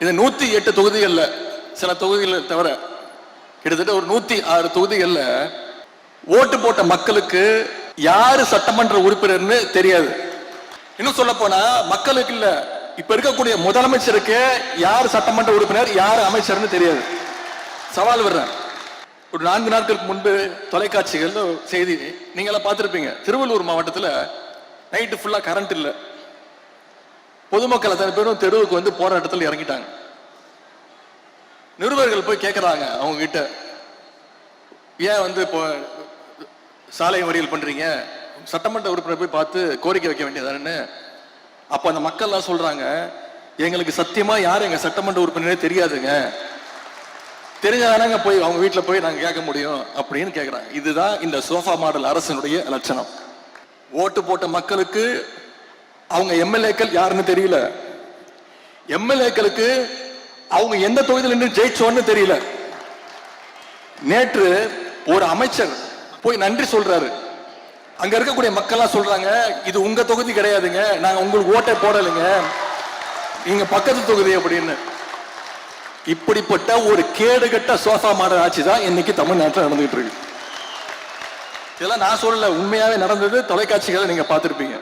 இது 108 தொகுதிகள்ல சில தொகுதிகள் தவிர கிட்டத்தட்ட ஒரு 106 தொகுதிகள்ல ஓட்டு போட்ட மக்களுக்கு யாரு சட்டமன்ற உறுப்பினர்னு தெரியாது. இன்னும் சொல்ல போனா மக்களுக்கு இல்ல, இப்ப இருக்கக்கூடிய முதலமைச்சருக்கு யார் சட்டமன்ற உறுப்பினர் யார் அமைச்சர்னு தெரியாது. சவால் வர்றேன். ஒரு 4 நாட்களுக்கு முன்பு தொலைக்காட்சிகள் செய்தி நீங்க எல்லாம் பார்த்திருப்பீங்க. திருவள்ளூர் மாவட்டத்தில் நைட்டு ஃபுல்லா கரண்ட் இல்லை. பொதுமக்கள் அத்தனை பேரும் தெருவுக்கு வந்து போராட்டத்தில் இறங்கிட்டாங்க. நிருபர்கள் போய் கேட்கறாங்க அவங்க கிட்ட, ஏன் வந்து இப்போ சாலை மறியல் பண்றீங்க, சட்டமன்ற உறுப்பினர் போய் பார்த்து கோரிக்கை வைக்க வேண்டியதானு. அப்ப அந்த மக்கள் எல்லாம் சொல்றாங்க, எங்களுக்கு சத்தியமா யாரும் எங்க சட்டமன்ற உறுப்பினரே தெரியாதுங்க, தெரிஞ்சாதானங்க போய் அவங்க வீட்டுல போய் நாங்க கேட்க முடியும் அப்படின்னு கேட்கறாங்க. இதுதான் இந்த சோஃபா மாடல் அரசனுடைய லட்சணம். ஓட்டு போட்ட மக்களுக்கு அவங்க எம்எல்ஏக்கள் யாருன்னு தெரியல, எம்எல்ஏக்களுக்கு அவங்க எந்த தொகுதியில் நின்று ஜெயிச்சோன்னு தெரியல. நேற்று ஒரு அமைச்சர் போய் நன்றி சொல்றாரு. அங்க இருக்கக்கூடிய மக்கள் சொல்றாங்க, இது உங்க தொகுதி கிடையாதுங்க, நாங்க உங்களுக்கு ஓட்டை போடலைங்க, நீங்க பக்கத்து தொகுதி அப்படின்னு. இப்படிப்பட்ட ஒரு கேடுகட்ட சோஃபா மாடல் ஆட்சி தான் இன்னைக்கு தமிழ்நாட்டில் நடந்துகிட்டு இருக்கு. இதெல்லாம் நான் சொல்லல, உண்மையாவே நடந்தது. தொலைக்காட்சிகளை நீங்க பார்த்திருப்பீங்க.